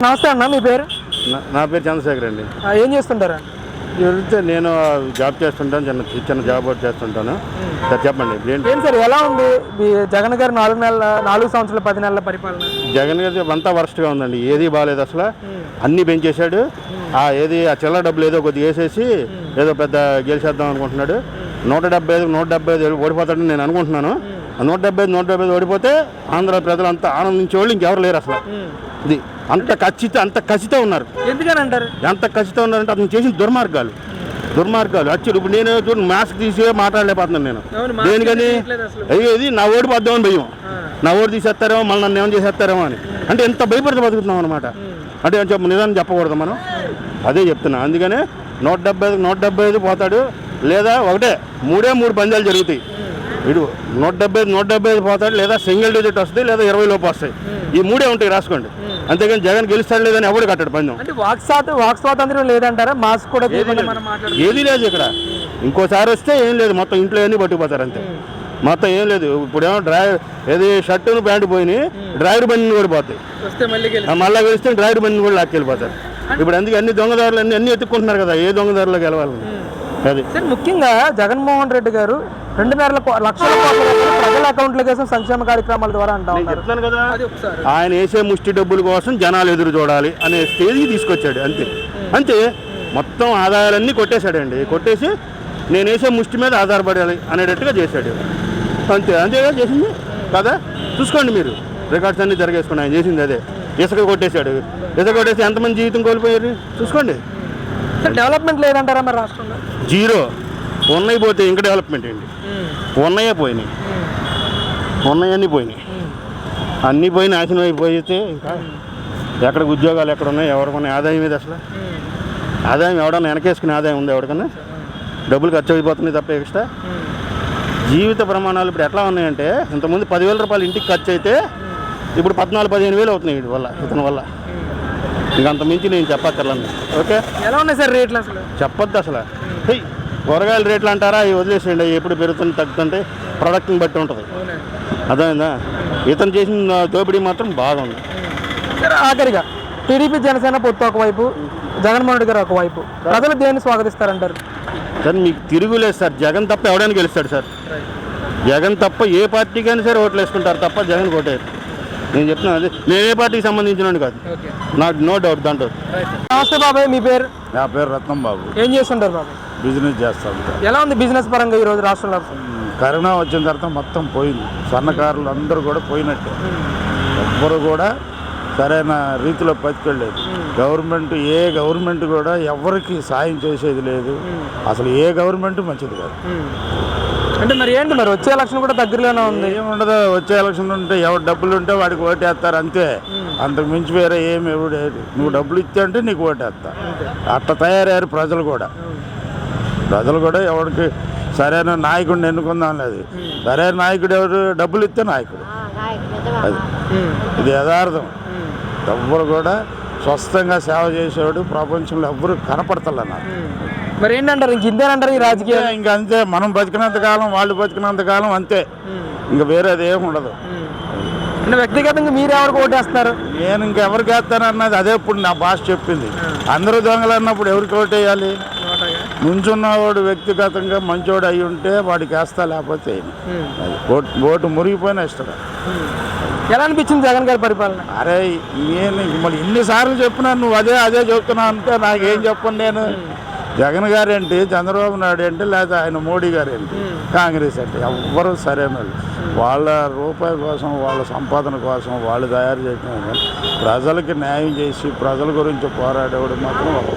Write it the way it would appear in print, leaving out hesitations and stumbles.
నమస్తే అన్న, మీ పేరు? నా పేరు చంద్రశేఖర్ అండి. ఏం చేస్తుంటారా? నేను జాబ్ చేస్తుంటాను, చిన్న జాబ్ వర్క్ చేస్తుంటాను. సార్ చెప్పండి. ఏం సార్, ఎలా ఉంది జగన్ గారు 4 సంవత్సరాల 10 నెలల పరిపాలన? జగన్ గారి అంతా వరస్ట్గా ఉందండి. ఏది బాగాలేదు అసలు. అన్నీ పెంచేశాడు. ఏది ఆ చిల్లర డబ్బులు ఏదో కొద్దిగా వేసేసి ఏదో పెద్ద గెలిచేద్దాం అనుకుంటున్నాడు. 175 ఓడిపోతాడని నేను అనుకుంటున్నాను. 175 ఓడిపోతే ఆంధ్ర ప్రజలు అంతా ఆనందించే వాళ్ళు ఇంకెవరు లేరు అసలు. ఇది అంత కసితో ఉన్నారు. ఎందుకని అంటారు? ఎంత కసితో ఉన్నారంటే అతను చేసిన దుర్మార్గాలు యాక్చువల్. ఇప్పుడు నేను చూడండి, మాస్క్ తీసి మాట్లాడలేకపోతున్నాను నేను. దేనికని ఇది నా ఓటు పోద్దామని భయం. నా ఓటు తీసేస్తారేమో, మళ్ళీ నన్ను ఏమైనా చేసేస్తారేమో అని. అంటే ఎంత భయపడితే బతుకుతున్నాం అనమాట. అంటే నిజాన్ని చెప్పకూడదు మనం, అదే చెప్తున్నా. అందుకనే 175 పోతాడు, లేదా ఒకటే 3 పందాలు జరుగుతాయి. వీడు 175 పోతాడు, లేదా సింగిల్ డిజిట్ వస్తుంది, లేదా 20 లోపు వస్తాయి. ఈ 3 ఉంటాయి, రాసుకోండి. అంతేగాని జగన్ గెలుస్తాడు లేదని ఎవడు కట్టాడు పందెం. వాక్ స్వాతంత్రం లేదంటారా? మాస్క్ కూడా ఏది లేదు ఇక్కడ. ఇంకోసారి వస్తే ఏం లేదు, మొత్తం ఇంట్లో అన్నీ పట్టుకుపోతారు అంతే. మొత్తం ఏం లేదు. ఇప్పుడేమో ఏది షర్టును ప్యాంటు పోయినాయి, డ్రైవర్ బండిని కూడా పోతాయి. మళ్ళీ గెలిస్తే డ్రైవర్ బండిని కూడా లాక్కెళ్ళిపోతారు. ఇప్పుడు అందుకే అన్ని దొంగదారులు అన్ని ఎత్తుక్కుంటున్నారు కదా, ఏ దొంగదారులో గెలవాలని. అది ముఖ్యంగా జగన్మోహన్ రెడ్డి గారు 2.5 లక్షల కోట్ల ప్రజల అకౌంట్ల కోసం సంక్షేమ కార్యక్రమాల ద్వారా చెప్తాను కదా. ఆయన వేసే ముష్టి డబ్బుల కోసం జనాలు ఎదురు చూడాలి అనే స్టేజ్కి తీసుకొచ్చాడు. అంతే మొత్తం ఆదాయాలన్నీ కొట్టేశాడండి. కొట్టేసి నేను వేసే ముష్టి మీద ఆధారపడాలి అనేటట్టుగా చేశాడు. అంతేగా చేసింది కదా. చూసుకోండి మీరు, రికార్డ్స్ అన్నీ జరిగేసుకుని ఆయన చేసింది అదే. ఇసుక కొట్టేశాడు. ఇసుక కొట్టేసి ఎంతమంది జీవితం కోల్పోయారు చూసుకోండి. డెవలప్మెంట్ లేదంటారా మరి రాష్ట్రంలో? జీరో. ఉన్నాయి పోతే ఇంకా డెవలప్మెంట్ ఏంటి? ఉన్నాయే పోయినాయి, ఉన్నాయన్నీ పోయినాయి. అన్నీ పోయి నాశనం అయిపోతే ఇంకా ఎక్కడికి ఉద్యోగాలు ఎక్కడ ఉన్నాయి, ఎవరికన్నా ఆదాయం మీద అసలు ఆదాయం ఎవడన్నా వెనకేసుకునే ఆదాయం ఉంది ఎవరికన్నా? డబ్బులు ఖర్చు అయిపోతున్నాయి తప్ప ఎక్స్ట్రా. జీవిత ప్రమాణాలు ఇప్పుడు ఎట్లా ఉన్నాయంటే, ఇంతకుముందు 10,000 రూపాయలు ఇంటికి ఖర్చు అయితే ఇప్పుడు 14-15,000 అవుతున్నాయి ఇతని వల్ల. ఇంకంత మించి నేను చెప్పక్కర్లేదు. ఓకే, ఎలా ఉన్నాయి సార్ రేట్లు? అసలు చెప్పొద్దు అసలు. కూరగాయల రేట్లు అంటారా, అవి వదిలేసేయండి. ఎప్పుడు పెరుగుతుంది తగ్గుతుంటే ప్రొడక్ట్ని బట్టి ఉంటుంది. అర్థమైందా? ఇతను చేసిన దోపిడీ మాత్రం బాగుంది. ఆఖరిగా టీడీపీ జనసేన పొత్తు ఒకవైపు, జగన్మోహన్ రెడ్డి గారు ఒకవైపు, ప్రజలు దేన్ని స్వాగతిస్తారంటారు? సార్ మీకు తిరుగులేదు సార్. జగన్ తప్ప ఎవడైనా గెలుస్తాడు సార్. జగన్ తప్ప ఏ పార్టీకైనా సరే ఓట్లు వేసుకుంటారు తప్ప జగన్ కొట్టారు. నేను చెప్తున్నాను అదే. నేను ఏ పార్టీకి సంబంధించిన కాదు, నాకు నో డౌట్ దాంట్లో. నమస్తే బాబాయ్, మీ పేరు? నా పేరు రత్నం బాబు. ఏం చేస్తుంటారు బాబాయ్? బిజినెస్ చేస్తాం. ఎలా ఉంది బిజినెస్ పరంగా ఈరోజు రాష్ట్రంలో? కరోనా వచ్చిన తర్వాత మొత్తం పోయింది. స్వర్ణకారులు అందరూ కూడా పోయినట్టే. ఎవ్వరు కూడా సరైన రీతిలో బతికెళ్ళలేదు. ఏ గవర్నమెంట్ కూడా ఎవరికి సాయం చేసేది లేదు. అసలు ఏ గవర్నమెంట్ మంచిది కాదు. అంటే మరి ఏంటి, మరి వచ్చే ఎలక్షన్ కూడా దగ్గరలోనే ఉంది. ఏముండదు, వచ్చే ఎలక్షన్ ఉంటే ఎవరు డబ్బులు ఉంటే వాడికి ఓటేస్తారు అంతే. అంతకు మించి వేరే ఏమి నువ్వు డబ్బులు ఇచ్చా అంటే నీకు ఓటేస్తా. అట్లా తయారయ్యారు ప్రజలు కూడా. ఎవరికి సరైన నాయకుడిని ఎన్నుకుందాం లేదు. సరైన నాయకుడు ఎవరు? డబ్బులు ఇస్తే నాయకుడు. అది ఇది యథార్థం. ఎవ్వరు కూడా స్వస్థంగా సేవ చేసేవాడు ప్రపంచంలో ఎవ్వరు కనపడతలన్నారు. మరి ఏంటంటారు, ఇంక ఇంతేనంటారు ఈ రాజకీయం? ఇంకా అంతే. మనం బతికినంతకాలం, వాళ్ళు బతికినంతకాలం అంతే. ఇంకా వేరేది ఏమి ఉండదు. అంటే వ్యక్తిగతంగా మీరు ఎవరికి ఓటేస్తారు? నేను ఇంకెవరికి వేస్తానన్నది అదే. ఇప్పుడు నా భాష చెప్పింది. అందరూ దొంగలు అన్నప్పుడు ఎవరికి ఓటేయాలి? నుంచున్నవాడు వ్యక్తిగతంగా మంచోడు అయి ఉంటే వాడికి వేస్తా, లేకపోతే ఓటు మురిగిపోయినా ఇష్టం. ఎలా అనిపించింది జగన్ గారి పరిపాలన? అరే నేను మళ్ళీ ఇన్నిసార్లు చెప్పినా నువ్వు అదే చెప్తున్నావు అంటే నాకేం చెప్పను నేను. జగన్ గారు ఏంటి, చంద్రబాబు నాయుడు ఏంటి, లేదా ఆయన మోడీ గారు ఏంటి, కాంగ్రెస్ అంటే ఎవ్వరూ సరైన వాళ్ళ రూపాయి కోసం, వాళ్ళ సంపాదన కోసం వాళ్ళు తయారు చేయడం. ప్రజలకి న్యాయం చేసి ప్రజల గురించి పోరాడేవాడు మాత్రం ఒక